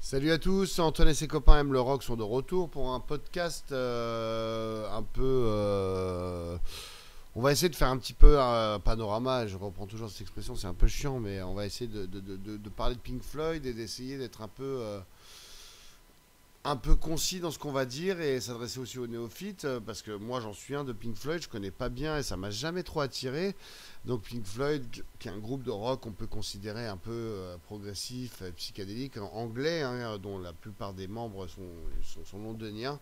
Salut à tous, Antoine et ses copains aiment le rock sont de retour pour un podcast un peu... on va essayer de faire un petit peu un panorama, je reprends toujours cette expression, c'est un peu chiant, mais on va essayer de parler de Pink Floyd et d'essayer d'être un peu concis dans ce qu'on va dire et s'adresser aussi aux néophytes parce que moi j'en suis un de Pink Floyd, je connais pas bien et ça m'a jamais trop attiré. Donc Pink Floyd, qui est un groupe de rock qu'on peut considérer un peu progressif, psychédélique, anglais, hein, dont la plupart des membres sont londoniens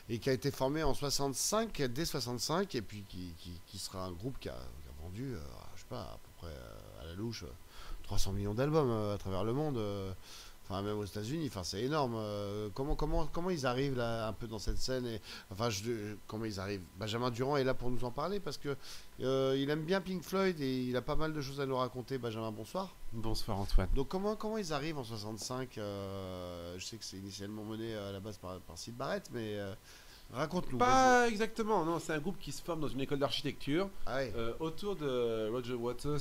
et qui a été formé en 65, dès 65 et puis qui sera un groupe qui a vendu, je sais pas, à peu près à la louche 300 millions d'albums à travers le monde. Enfin, même aux États-Unis, enfin, c'est énorme. Comment ils arrivent là, un peu dans cette scène enfin, comment ils arrivent. Benjamin Durand est là pour nous en parler parce que il aime bien Pink Floyd et il a pas mal de choses à nous raconter. Benjamin, bonsoir. Bonsoir Antoine. Donc, comment ils arrivent en 65 Je sais que c'est initialement mené à la base par Syd Barrett, mais raconte-nous. Pas exactement, non, c'est un groupe qui se forme dans une école d'architecture Ah ouais. autour de Roger Waters,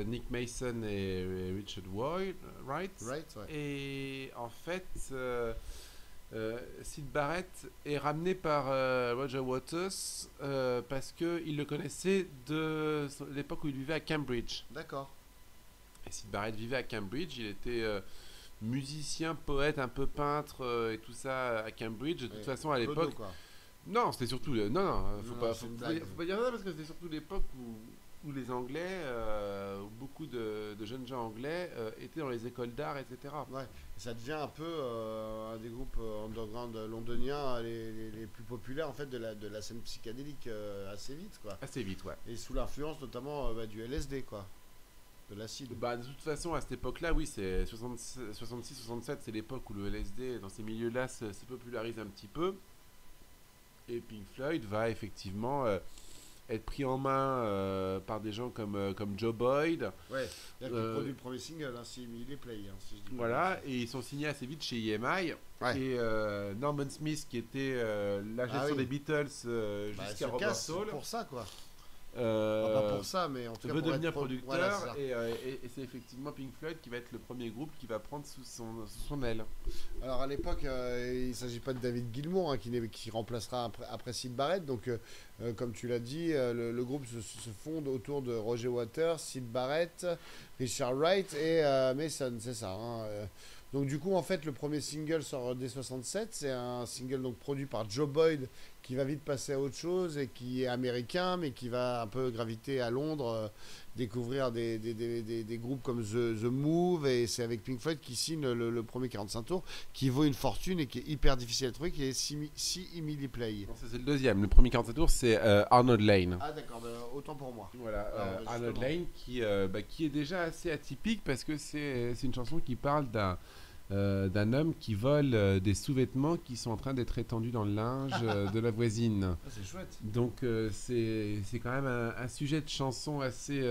Nick Mason et Richard Wright. Right, ouais. Et en fait, Syd Barrett est ramené par Roger Waters parce qu'il le connaissait de l'époque où il vivait à Cambridge. D'accord. Et Syd Barrett vivait à Cambridge, il était musicien, poète, un peu peintre et tout ça à Cambridge. De toute façon, à l'époque. Non, c'était surtout. Non, faut pas dire ça parce que c'était surtout l'époque où les Anglais, où beaucoup de jeunes gens anglais étaient dans les écoles d'art, etc. Ouais, et ça devient un peu un des groupes underground londoniens les plus populaires en fait de la scène psychédélique assez vite quoi. Assez vite, ouais. Et sous l'influence notamment du LSD quoi, de l'acide. Bah, de toute façon, à cette époque-là, oui, c'est 66-67, c'est l'époque où le LSD, dans ces milieux-là, se popularise un petit peu. Et Pink Floyd va effectivement être pris en main par des gens comme Joe Boyd. Ouais, il produit le premier single, hein, si il est play. Hein, si je dis pas Voilà, et ils sont signés assez vite chez EMI. Ouais. Et Norman Smith, qui était la gestion des Beatles jusqu'à Robert Soul. Pour ça quoi. Pas pour ça, mais en tout cas veut pour devenir être producteur. Voilà, et c'est effectivement Pink Floyd qui va être le premier groupe qui va prendre sous son aile. Alors à l'époque, il ne s'agit pas de David Gilmour hein, qui remplacera après Syd Barrett. Donc, comme tu l'as dit, le groupe se fonde autour de Roger Waters, Syd Barrett, Richard Wright et Mason, c'est ça. Hein, donc du coup, en fait, le premier single sort dès 67. C'est un single donc produit par Joe Boyd qui va vite passer à autre chose et qui est américain, mais qui va un peu graviter à Londres, découvrir des groupes comme The Move, et c'est avec Pink Floyd qui signe le premier 45 tours, qui vaut une fortune et qui est hyper difficile à trouver, qui est 6 Emily Play. Non, ça, c'est le deuxième. Le premier 47 tours, c'est Arnold Lane. Ah d'accord, autant pour moi. Voilà, Arnold Lane qui est déjà assez atypique parce que c'est une chanson qui parle d'un homme qui vole des sous-vêtements qui sont en train d'être étendus dans le linge de la voisine. Ah, c'est chouette. Donc c'est quand même un sujet de chanson assez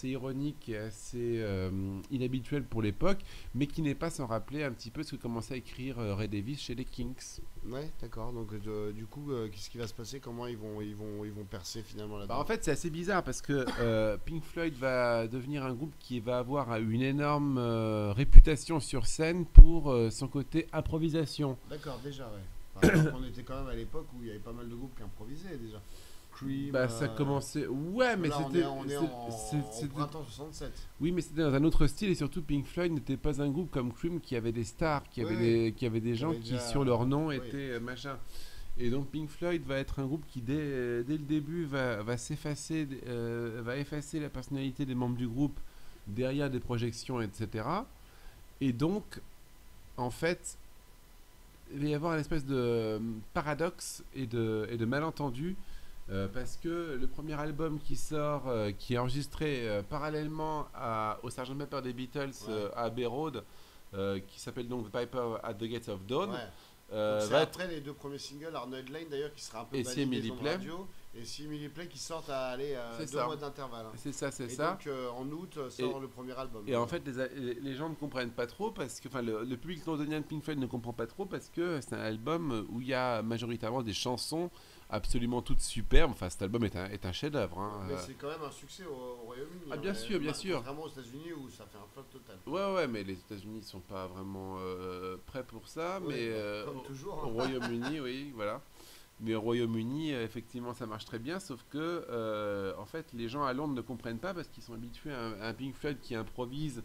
ironique et assez inhabituel pour l'époque, mais qui n'est pas sans rappeler un petit peu ce que commençait à écrire Ray Davies chez les Kinks. Ouais, d'accord. Donc du coup, qu'est-ce qui va se passer? Comment ils vont percer finalement là-dedans? En fait, c'est assez bizarre parce que Pink Floyd va devenir un groupe qui va avoir une énorme réputation sur scène pour son côté improvisation. D'accord, déjà, ouais. Enfin, on était quand même à l'époque où il y avait pas mal de groupes qui improvisaient déjà. Cream, ça commençait. Ouais, mais là, c'était. on est en printemps 67. Oui, mais c'était dans un autre style et surtout Pink Floyd n'était pas un groupe comme Cream qui avait des stars, qui avait des gens qui déjà, sur leur nom étaient machin. Et donc Pink Floyd va être un groupe qui dès le début va effacer la personnalité des membres du groupe derrière des projections, etc. Et donc, en fait, il va y avoir une espèce de paradoxe et de malentendu. Parce que le premier album qui sort, qui est enregistré parallèlement au Sgt Pepper des Beatles à Abbey Road, qui s'appelle donc The Piper at the Gates of Dawn. Ouais. C'est après les deux premiers singles, Arnold Lane d'ailleurs qui sera un peu banni des ondes radio, et si Emily Play qui sortent à 2 mois d'intervalle. Hein. C'est ça. Donc en août sort le premier album. Et en fait les gens ne comprennent pas trop parce que le public londonien de Pink Floyd ne comprend pas trop parce que c'est un album où il y a majoritairement des chansons absolument toutes superbes. Enfin, cet album est un chef-d'œuvre. Hein. Mais c'est quand même un succès au Royaume-Uni. Ah, bien sûr, bien sûr. Contrairement aux États-Unis où ça fait un flop total. Ouais, mais les États-Unis sont pas vraiment prêts pour ça. Ouais, Mais comme toujours. au Royaume-Uni, oui, voilà. Mais au Royaume-Uni, effectivement, ça marche très bien, sauf que, en fait, les gens à Londres ne comprennent pas parce qu'ils sont habitués à un Pink Floyd qui improvise,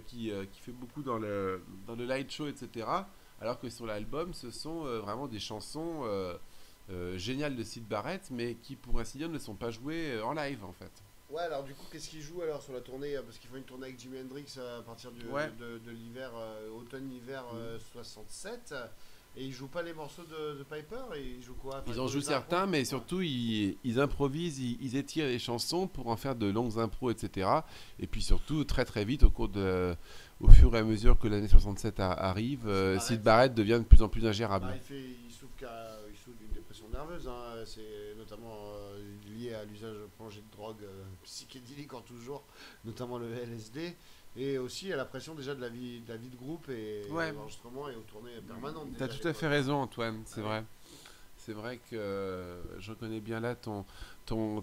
qui fait beaucoup dans le light show, etc. Alors que sur l'album, ce sont vraiment des chansons géniales de Syd Barrett, mais qui, pour ainsi dire, ne sont pas jouées en live, en fait. Ouais, alors du coup, qu'est-ce qu'ils jouent alors sur la tournée? Parce qu'ils font une tournée avec Jimi Hendrix à partir Ouais. de l'hiver, automne-hiver Mhm. 67. Et ils jouent pas les morceaux de Piper et ils jouent quoi? Enfin, Ils ils en font jouent des impros. certains, mais Ouais. surtout ils improvisent, ils étirent les chansons pour en faire de longues impros, etc. Et puis surtout, très très vite, au fur et à mesure que l'année 67 arrive, Syd Syd Barrett, Barrett devient de plus en plus ingérable. bah, il souffre d'une dépression nerveuse. C'est notamment lié à l'usage prolongé de drogues psychédéliques en tout genre, notamment le LSD. Et aussi à la pression déjà de la vie de groupe et Ouais, l'enregistrement et aux tournées permanentes t'as déjà à tout à fait l'époque. raison, Antoine, c'est Ouais. vrai. C'est vrai que je reconnais bien là ton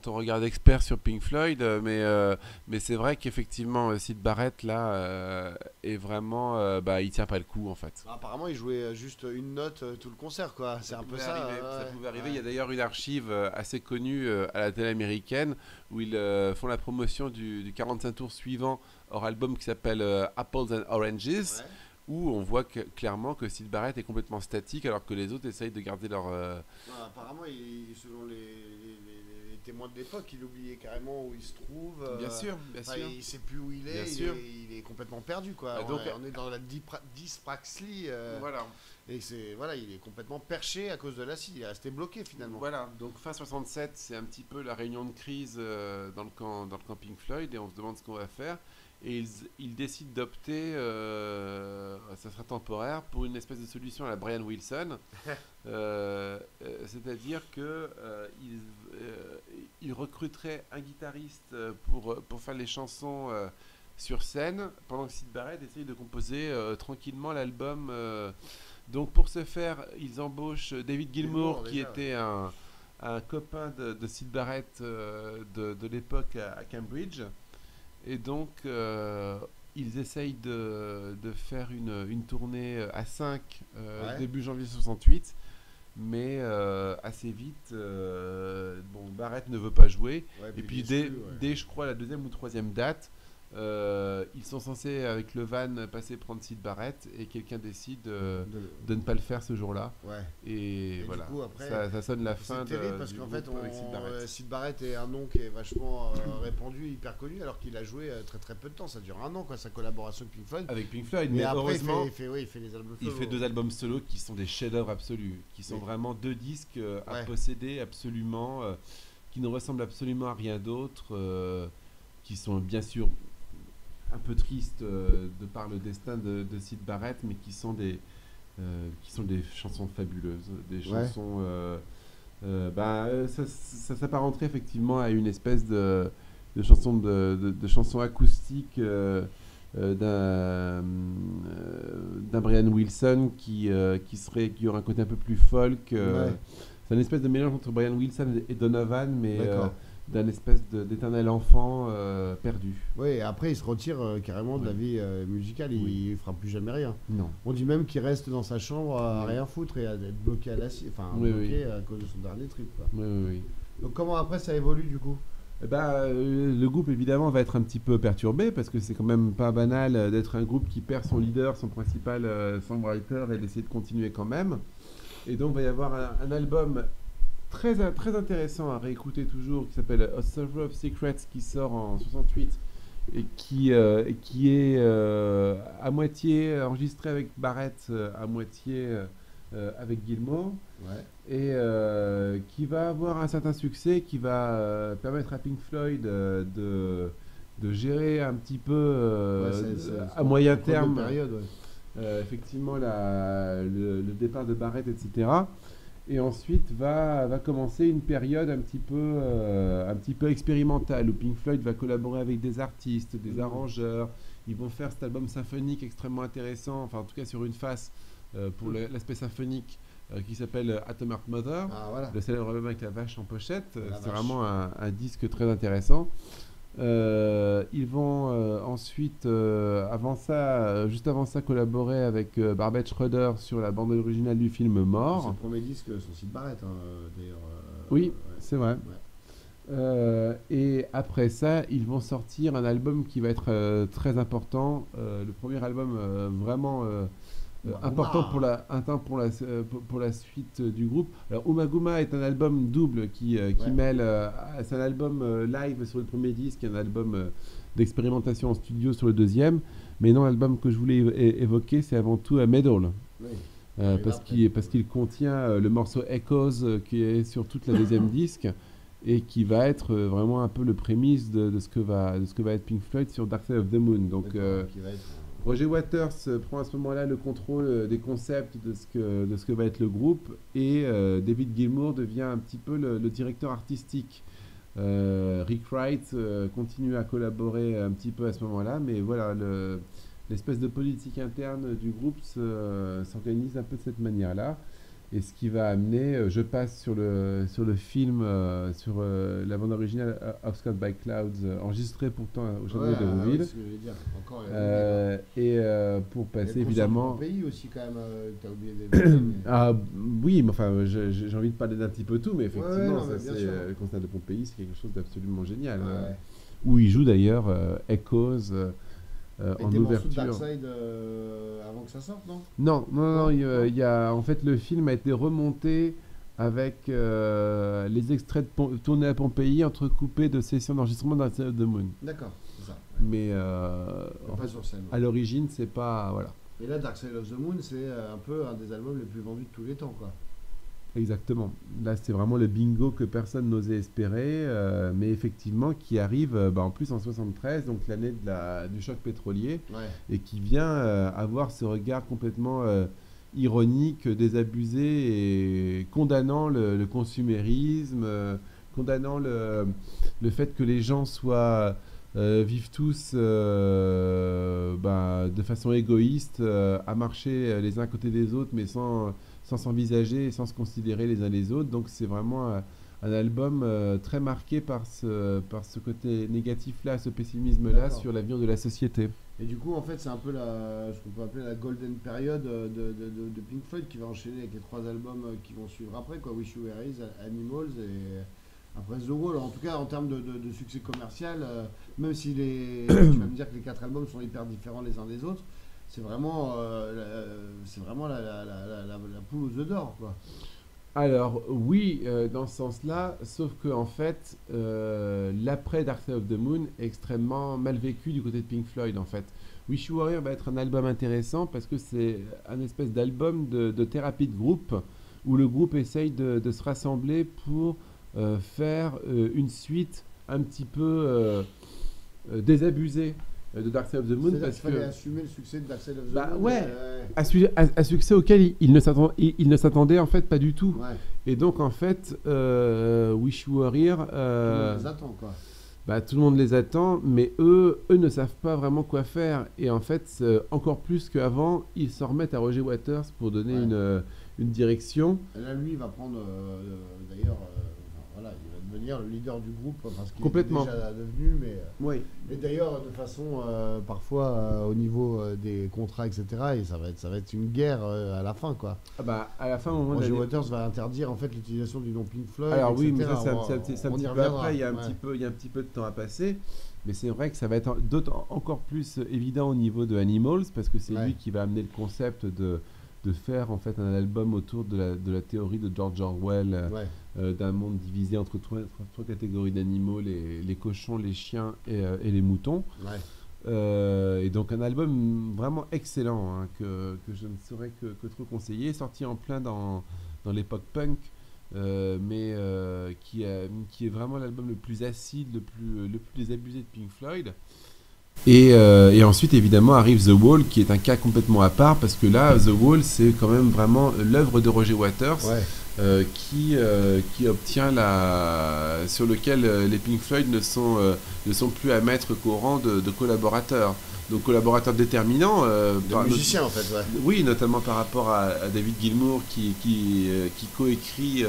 regard d'expert sur Pink Floyd, mais c'est vrai qu'effectivement, Syd Barrett, là, est vraiment. Bah, il tient pas le coup, en fait. Bah, apparemment, il jouait juste une note tout le concert, quoi. C'est un peu ça. Ça Ouais, pouvait arriver. Il y ouais. a d'ailleurs une archive assez connue à la télé américaine où ils font la promotion du 45 tours suivant leur album qui s'appelle Apples and Oranges, Ouais. où on voit clairement que Syd Barrett est complètement statique alors que les autres essayent de garder leur. Non, apparemment, selon les témoins de l'époque, il oubliait carrément où il se trouve. Bien sûr, bien Enfin, sûr. il sait plus où il Bien est. sûr. Il est complètement perdu, quoi. Donc, On est dans la dyspraxie. voilà. Et voilà, il est complètement perché à cause de l'acide. Il est resté bloqué finalement. Voilà, donc fin 67, c'est un petit peu la réunion de crise dans le camp Pink Floyd et on se demande ce qu'on va faire. Et ils décident d'opter, ça sera temporaire, pour une espèce de solution à la Brian Wilson. C'est-à-dire que ils recruteraient un guitariste pour faire les chansons sur scène, pendant que Syd Barrett essaye de composer tranquillement l'album. Donc pour ce faire, ils embauchent David Gilmour, qui Déjà, ouais. était un copain de Syd Barrett de l'époque à Cambridge. Et donc ils essayent de faire une tournée à 5 Ouais. début janvier 68. Mais assez vite, bon, Barrett ne veut pas jouer. Ouais, Et il est puis dès, exclu, ouais. dès, je crois, la deuxième ou troisième date, ils sont censés, avec le van, passer prendre Syd Barrett et quelqu'un décide de ne pas le faire ce jour-là. Ouais. Et Et voilà, du coup, après, ça sonne la fin c'est terrible parce du qu'en groupe fait, avec Syd Barrett. Syd Barrett est un nom qui est vachement répandu, hyper connu, alors qu'il a joué très très peu de temps. Ça dure un an, quoi, sa collaboration avec Pink Floyd. Avec Pink Floyd, Mais mais après, heureusement, il fait les albums il solo. fait 2 albums solo qui sont des chefs-d'œuvre absolus, qui sont Oui. vraiment 2 disques à Ouais. posséder absolument, qui ne ressemblent absolument à rien d'autre, qui sont bien sûr un peu tristes de par le destin de Syd Barrett, mais qui sont des chansons fabuleuses, des Ouais. chansons. Ça s'apparenterait effectivement à une espèce de chanson de chanson acoustique d'un Brian Wilson qui aurait un côté un peu plus folk. Ouais. C'est une espèce de mélange entre Brian Wilson et Donovan, mais D'accord. d'un espèce d'éternel enfant perdu. Oui, et après, il se retire carrément de la Oui. vie musicale. Il fera plus jamais rien. Non. On dit même qu'il reste dans sa chambre à Oui. rien foutre et à être bloqué à enfin, Oui, bloqué à cause de son dernier trip, quoi. Oui, oui, oui. Donc, comment après ça évolue du coup? Eh ben, le groupe évidemment va être un petit peu perturbé parce que c'est quand même pas banal d'être un groupe qui perd son leader, son principal songwriter et d'essayer de continuer quand même. Et donc il va y avoir un album très intéressant à réécouter toujours qui s'appelle A Server of Secrets qui sort en 68 et qui est à moitié enregistré avec Barrett, à moitié avec Gilmour. Ouais. Et qui va avoir un certain succès, qui va permettre à Pink Floyd de gérer un petit peu Ouais, à moyen c'est terme une période, ouais. effectivement le départ de Barrett, etc. Et ensuite va commencer une période un petit peu expérimentale où Pink Floyd va collaborer avec des artistes, des arrangeurs. Ils vont faire cet album symphonique extrêmement intéressant, enfin en tout cas sur une face pour l'aspect symphonique, qui s'appelle Atom Heart Mother, Ah, voilà. le célèbre album avec la vache en pochette. La C'est vache. vraiment un disque très intéressant. Ils vont ensuite, juste avant ça, collaborer avec Barbet Schroeder sur la bande originale du film C'est le Mort. premier disque sur Syd Barrett, hein, d'ailleurs. Oui, ouais. c'est vrai. Et après ça, ils vont sortir un album qui va être très important. Le premier album vraiment important pour la suite du groupe. Alors, Umaguma est un album double qui mêle. C'est un album live sur le premier disque et un album d'expérimentation en studio sur le deuxième. Mais non, l'album que je voulais évoquer, c'est avant tout Medal. Oui. Parce qu'il contient le morceau Echoes qui est sur toute la deuxième disque et qui va être vraiment un peu le prémisse de ce que va être Pink Floyd sur Dark Side of the Moon. Donc Qui va être, Roger Waters prend à ce moment-là le contrôle des concepts de ce que va être le groupe et David Gilmour devient un petit peu le directeur artistique. Rick Wright continue à collaborer un petit peu à ce moment-là, mais voilà, l'espèce de politique interne du groupe s'organise un peu de cette manière-là. Et ce qui va amener, je passe sur le film, sur la bande originale Obscured by Clouds, enregistrée pourtant au château de Rouville. c'est ce que je voulais dire. Encore, pour passer le évidemment. concert du pays aussi, quand même, tu as oublié d'évoquer. Ah oui, mais enfin, j'ai envie de parler d'un petit peu tout, mais effectivement, non, mais bien sûr. le concert de Pompéi, c'est quelque chose d'absolument génial. Ouais. Où il joue d'ailleurs Echoes Et en des morceaux de ouverture. Darkside avant que ça sorte, non? Non, il y a, en fait, le film a été remonté avec les extraits tournés à Pompéi entrecoupés de sessions d'enregistrement dans the Moon. D'accord, c'est ça. Mais en Pas fait, sur scène. à l'origine, c'est pas... Voilà. Et là, Dark Side of the Moon, c'est un peu un des albums les plus vendus de tous les temps, quoi. Exactement. Là, c'est vraiment le bingo que personne n'osait espérer, mais effectivement qui arrive en plus en 73, donc l'année du choc pétrolier, Ouais. et qui vient avoir ce regard complètement ironique, désabusé et condamnant le consumérisme, condamnant le fait que les gens vivent tous de façon égoïste, à marcher les uns à côté des autres, mais sans s'envisager et sans se considérer les uns les autres. Donc c'est vraiment un album très marqué par ce côté négatif-là, ce pessimisme-là D'accord. sur l'avenir de la société. Et du coup, en fait, c'est un peu ce qu'on peut appeler la golden period de Pink Floyd qui va enchaîner avec les 3 albums qui vont suivre après, quoi. Wish You Were Here, Animals et après The Wall. En tout cas, en termes de succès commercial, même si tu vas me dire que les 4 albums sont hyper différents les uns des autres, c'est vraiment la poule aux œufs d'or, quoi. Alors oui, dans ce sens-là, sauf que en fait, l'après Dark Side of the Moon est extrêmement mal vécu du côté de Pink Floyd en fait. Wish You Were Here va être un album intéressant parce que c'est un espèce d'album de thérapie de groupe où le groupe essaye de se rassembler pour faire une suite un petit peu désabusée de Dark Side of the Moon C'est-à-dire parce qu'il fallait que assumer le succès de Dark Side of the Bah, Moon. ouais. à succès auquel il ne s'attendait en fait pas du tout. Ouais. Et donc en fait, Wish You Were Here, Tout le monde les attend, quoi. tout le monde les attend, mais eux ne savent pas vraiment quoi faire. Et en fait, encore plus qu'avant, ils s'en remettent à Roger Waters pour donner une direction. Et là, lui, il va prendre, d'ailleurs, voilà, il va devenir le leader du groupe, parce qu'il est Complètement. déjà devenu, mais... Oui. Et d'ailleurs, de façon, parfois, au niveau des contrats, etc., et ça va être une guerre à la fin, quoi. À la fin, au moment de Roger l'année- Waters va interdire, en fait, l'utilisation du nom Pink Floyd, Alors oui, mais etc. ça, c'est un On y petit peu reviendra. après, il y a un Ouais. petit peu de temps à passer. Mais c'est vrai que ça va être encore plus évident au niveau de Animals, parce que c'est Ouais. lui qui va amener le concept de faire en fait un album autour de la théorie de George Orwell, Ouais. d'un monde divisé entre trois catégories d'animaux, les cochons, les chiens et les moutons. Ouais. Et donc un album vraiment excellent, hein, que je ne saurais que trop conseiller, sorti en plein dans l'époque punk, mais qui est vraiment l'album le plus acide, le plus désabusé de Pink Floyd. Et ensuite évidemment arrive The Wall, qui est un cas complètement à part, parce que là The Wall c'est quand même vraiment l'œuvre de Roger Waters, Ouais. qui obtient sur lequel les Pink Floyd ne sont plus à mettre qu'au rang de collaborateurs. donc collaborateur déterminant. De musicien en fait, ouais. Oui, notamment par rapport à David Gilmour qui coécrit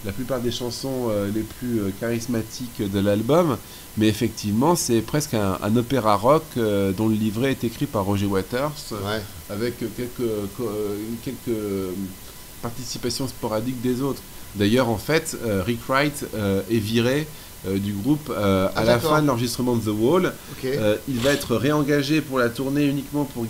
la plupart des chansons les plus charismatiques de l'album. Mais effectivement, c'est presque un opéra rock dont le livret est écrit par Roger Waters, avec quelques participations sporadiques des autres. D'ailleurs, en fait, Rick Wright est viré du groupe à la fin de l'enregistrement de The Wall. Il va être réengagé pour la tournée uniquement pour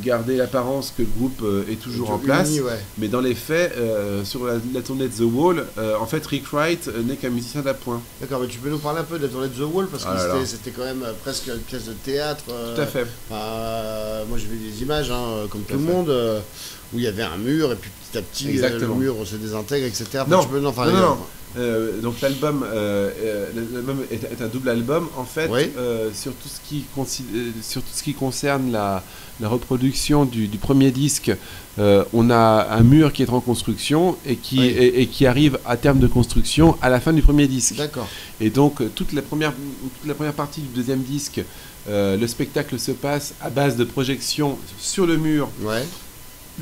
garder l'apparence que le groupe est toujours en place. Mais dans les faits, sur la tournée de The Wall, en fait, Rick Wright n'est qu'un musicien d'appoint. D'accord, mais tu peux nous parler un peu de la tournée de The Wall, parce que c'était quand même presque une pièce de théâtre. Tout à fait. Moi, j'ai vu des images, comme tout le monde, où il y avait un mur, et puis petit à petit, le mur se désintègre, etc. Non, donc l'album est un double album en fait. Sur tout ce qui concerne la reproduction du premier disque, on a un mur qui est en construction et qui arrive à terme de construction à la fin du premier disque. D'accord. Et donc toute la première partie du deuxième disque, le spectacle se passe à base de projections sur le mur.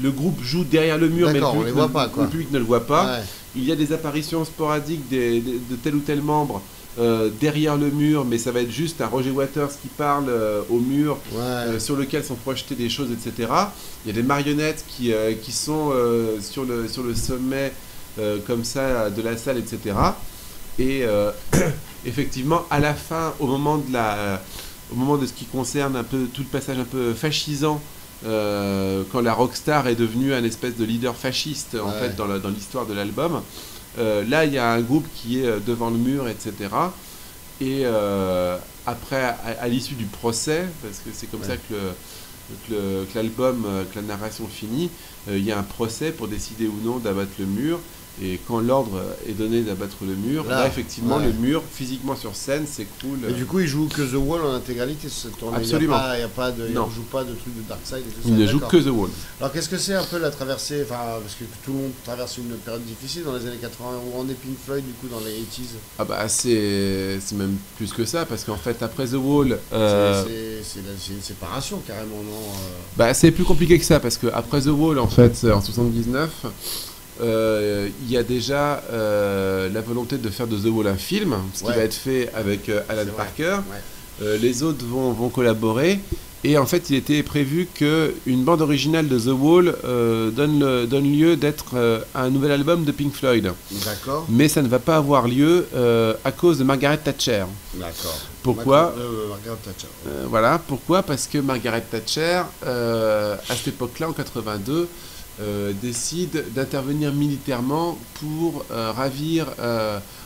Le groupe joue derrière le mur, mais le public ne le voit pas. Il y a des apparitions sporadiques de tel ou tel membre derrière le mur, mais ça va être juste un Roger Waters qui parle au mur sur lequel sont projetées des choses, etc. Il y a des marionnettes qui sont sur le sommet comme ça de la salle, etc. Et effectivement, à la fin, au moment de ce qui concerne un peu tout le passage un peu fascisant, quand la rockstar est devenue un espèce de leader fasciste en fait dans l'histoire de l'album, là il y a un groupe qui est devant le mur, etc. Et après, à l'issue du procès, parce que c'est comme ça que l'album, que la narration finit, il y a un procès pour décider ou non d'abattre le mur. Et quand l'ordre est donné d'abattre le mur, là effectivement, le mur, physiquement sur scène, s'écroule. Et du coup, il joue que The Wall en intégralité cette tournée. Absolument. Il ne joue pas de trucs de Dark Side et tout ça. Il ne joue que The Wall. Alors, qu'est-ce que c'est un peu la traversée, parce que tout le monde traverse une période difficile dans les années 80, où on est Pink Floyd, du coup, dans les 80s. Ah bah, c'est même plus que ça, parce qu'en fait, après The Wall... c'est une séparation, carrément, non Bah, c'est plus compliqué que ça, parce qu'après The Wall, en fait, en 79... il y a déjà la volonté de faire de The Wall un film, ce qui va être fait avec Alan Parker. Les autres vont collaborer. Et en fait, il était prévu qu'une bande originale de The Wall donne lieu d'être un nouvel album de Pink Floyd. D'accord. Mais ça ne va pas avoir lieu à cause de Margaret Thatcher. D'accord. Pourquoi Margaret Thatcher. Voilà, pourquoi ? Parce que Margaret Thatcher, à cette époque-là, en 82, décide d'intervenir militairement pour ravir.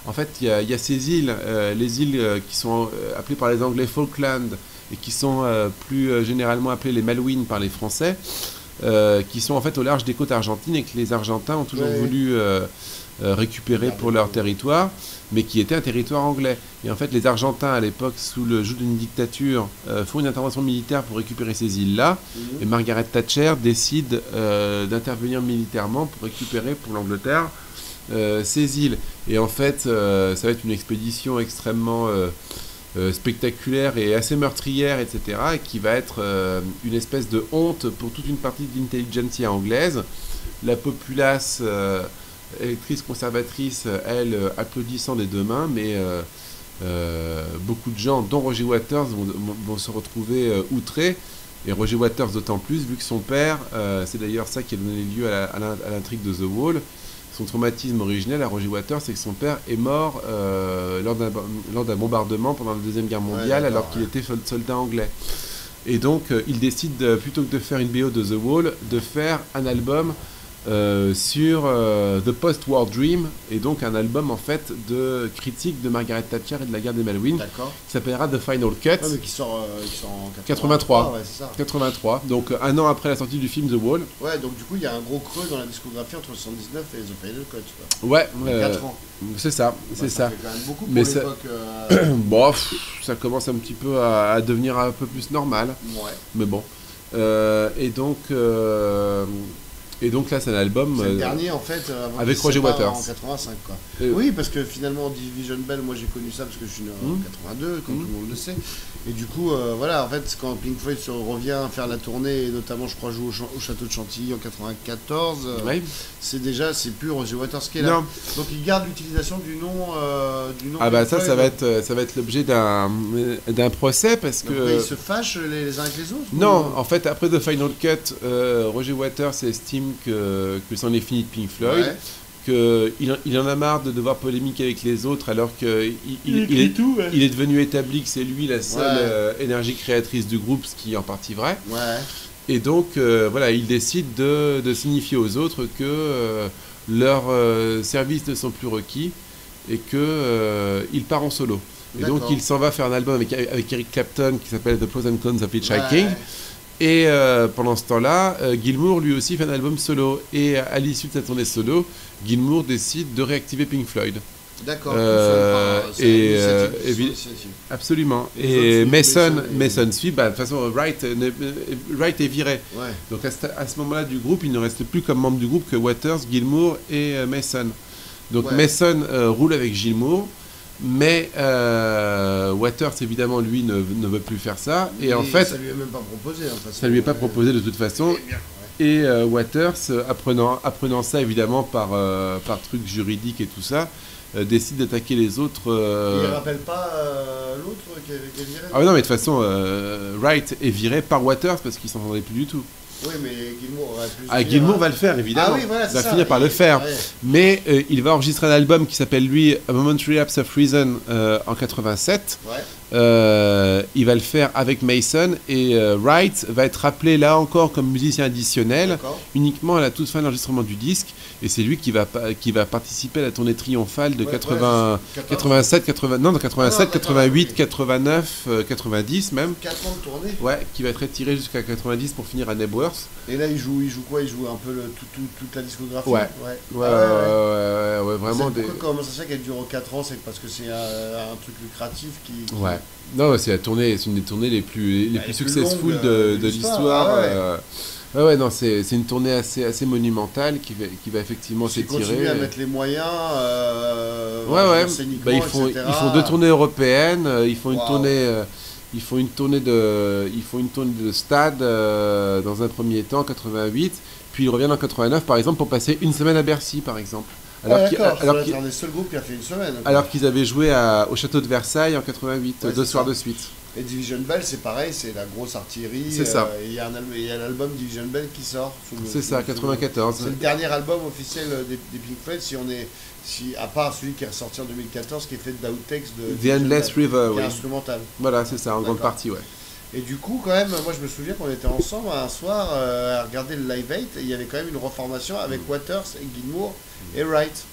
En fait, il y a ces îles, les îles qui sont appelées par les Anglais Falkland et qui sont plus généralement appelées les Malouines par les Français, qui sont en fait au large des côtes argentines et que les Argentins ont toujours voulu récupérer pour leur territoire, mais qui était un territoire anglais. Et en fait, les Argentins, à l'époque, sous le joug d'une dictature, font une intervention militaire pour récupérer ces îles-là, et Margaret Thatcher décide d'intervenir militairement pour récupérer pour l'Angleterre ces îles. Et en fait, ça va être une expédition extrêmement spectaculaire et assez meurtrière, etc., et qui va être une espèce de honte pour toute une partie de l'intelligentsia anglaise. La populace électrice conservatrice, elle, applaudissant des deux mains, mais beaucoup de gens, dont Roger Waters, vont se retrouver outrés. Et Roger Waters d'autant plus, vu que son père, c'est d'ailleurs ça qui a donné lieu à l'intrigue de The Wall, son traumatisme originel à Roger Waters, c'est que son père est mort lors d'un bombardement pendant la Deuxième Guerre mondiale, alors qu'il était soldat anglais. Et donc, il décide, plutôt que de faire une BO de The Wall, de faire un album sur The Post-War Dream, et donc un album en fait de critique de Margaret Thatcher et de la guerre des Malouines, qui s'appellera The Final Cut, mais qui sort en 83. C'est ça. 83, donc un an après la sortie du film The Wall. Ouais, donc du coup il y a un gros creux dans la discographie entre 79 et The Final Cut, quoi. Ouais, 4 ans. C'est ça, c'est ça. Ça fait quand même beaucoup pour l'époque. Bon, ça commence un petit peu à devenir un peu plus normal. Ouais. Mais bon. Et Et donc là, c'est un album C'est le dernier en fait avant avec qu'il Roger se sépare Waters. en 85 quoi. Oui, parce que finalement Division Bell, moi j'ai connu ça parce que je suis né en 82, comme tout le monde le sait. Et du coup, voilà, en fait, quand Pink Floyd revient faire la tournée, et notamment je crois jouer au château de Chantilly en 94, c'est plus Roger Waters qui est là. Non. Donc il garde l'utilisation du nom. Ah bah Pink ça, Floyd. ça va être l'objet d'un procès parce Donc, que. ils se fâchent les uns avec les autres. Non, en fait, après The Final Cut, Roger Waters estime que c'en est fini de Pink Floyd, qu'il en a marre de devoir polémiquer avec les autres, alors qu'il il est devenu établi que c'est lui la seule énergie créatrice du groupe, ce qui est en partie vrai. Ouais. Et donc, voilà, il décide de signifier aux autres que leurs services ne sont plus requis et qu'il part en solo. Et donc, il s'en va faire un album avec Eric Clapton qui s'appelle The Pros and Cons of Hitchhiking. Et pendant ce temps-là, Gilmour lui aussi fait un album solo. Et à l'issue de cette tournée solo, Gilmour décide de réactiver Pink Floyd. D'accord. Absolument. Et Mason suit. Bah, de toute façon, Wright est viré. Ouais. Donc à ce moment-là du groupe, il ne reste plus comme membre du groupe que Waters, Gilmour et Mason. Donc Mason roule avec Gilmour. Mais Waters, évidemment, lui, ne veut plus faire ça. Et en fait, ça lui est même pas proposé. Ça lui est pas proposé de toute façon. Et Waters, apprenant ça, évidemment, par trucs juridiques et tout ça, décide d'attaquer les autres. Il ne rappelle pas l'autre qui est viré. Ah non, mais de toute façon, Wright est viré par Waters parce qu'il s'entendait plus du tout. Oui, mais Gilmour aurait pu. Gilmour va le faire, évidemment. Ah oui, voilà, il va finir par le faire. Ouais. Mais il va enregistrer un album qui s'appelle, lui, A Momentary Lapse of Reason en 87. Ouais. Il va le faire avec Mason. Et Wright va être rappelé, là encore, comme musicien additionnel, uniquement à la toute fin de l'enregistrement du disque. Et c'est lui qui va participer à la tournée triomphale de 87, 88, 89, 90 même. 4 ans de tournée. Ouais, qui va être étiré jusqu'à 90 pour finir à Nebworth. Et là, il joue quoi? Il joue un peu toute la discographie. Ouais, vraiment. Comment ça se fait qu'elle dure 4 ans? C'est parce que c'est un truc lucratif qui... Ouais. Non, c'est une des tournées les plus successful de l'histoire. Ouais, non, c'est une tournée assez monumentale qui va effectivement s'étirer. Ils continuent à mettre les moyens. Ils font 2 tournées européennes. Ils font une tournée de stade dans un premier temps en 88, puis ils reviennent en 89 par exemple pour passer une semaine à Bercy par exemple. C'est le seul groupe qui a fait une semaine. Alors qu'ils avaient joué au château de Versailles en 88, 2 soirs de suite. Et Division Bell, c'est pareil, c'est la grosse artillerie. C'est ça. Il y a l'album Division Bell qui sort. C'est ça, 94. C'est le dernier album officiel des Pink Floyd, à part celui qui est ressorti en 2014, qui est fait d'outtakes de The Endless River, qui est instrumental. Voilà, c'est ça, en grande partie, ouais. Et du coup, quand même, moi je me souviens qu'on était ensemble un soir à regarder le Live 8, et il y avait quand même une reformation avec Waters et Gilmour et Wright.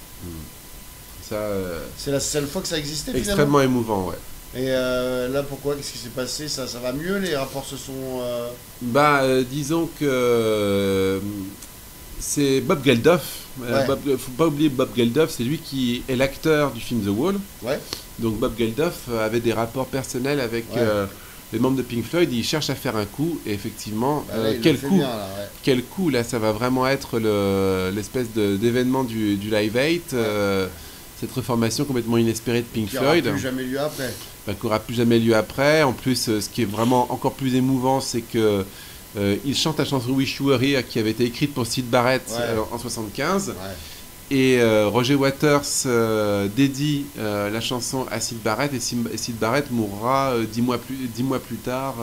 C'est la seule fois que ça existait finalement. Extrêmement émouvant, ouais. Et là, pourquoi? Qu'est-ce qui s'est passé? Ça va mieux? Les rapports se sont... disons que c'est Bob Geldof. Faut pas oublier Bob Geldof, c'est lui qui est l'acteur du film The Wall. Ouais. Donc Bob Geldof avait des rapports personnels avec les membres de Pink Floyd. Il cherche à faire un coup, et effectivement, quel coup, là, ça va vraiment être l'espèce d'événement du Live 8. Cette reformation complètement inespérée de Pink Floyd. Qui n'aura plus jamais lieu après. Qui n'aura plus jamais lieu après. En plus, ce qui est vraiment encore plus émouvant, c'est que il chante la chanson Wish You Were Here qui avait été écrite pour Syd Barrett en 75. Ouais. Et Roger Waters dédie la chanson à Syd Barrett, et Syd Barrett mourra 10 mois plus tard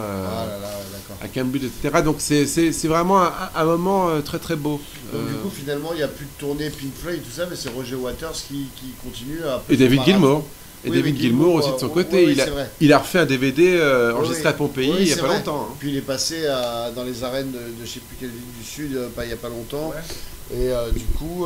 à Cambridge, etc. Donc c'est vraiment un moment très très beau. Donc du coup finalement il n'y a plus de tournée Pink Floyd et tout ça, mais c'est Roger Waters qui continue à... Et David Gilmour. Et David Gilmour aussi de son côté, il a refait un DVD enregistré à Pompéi il n'y a pas longtemps. Hein. Puis il est passé dans les arènes de je ne sais plus quelle ville du Sud il n'y a pas longtemps. Ouais. Et du coup,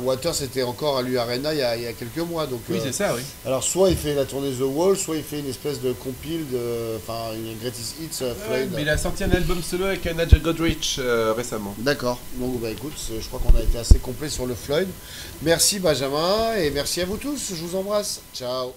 Waters était encore à l'U-Arena il y a quelques mois. Donc, oui, c'est ça, oui. Alors, soit il fait la tournée The Wall, soit il fait une espèce de compile, une Greatest Hits Floyd. Mais il a sorti un album solo avec Nigel Godrich récemment. D'accord. Donc, écoute, je crois qu'on a été assez complet sur le Floyd. Merci Benjamin, et merci à vous tous. Je vous embrasse. Ciao.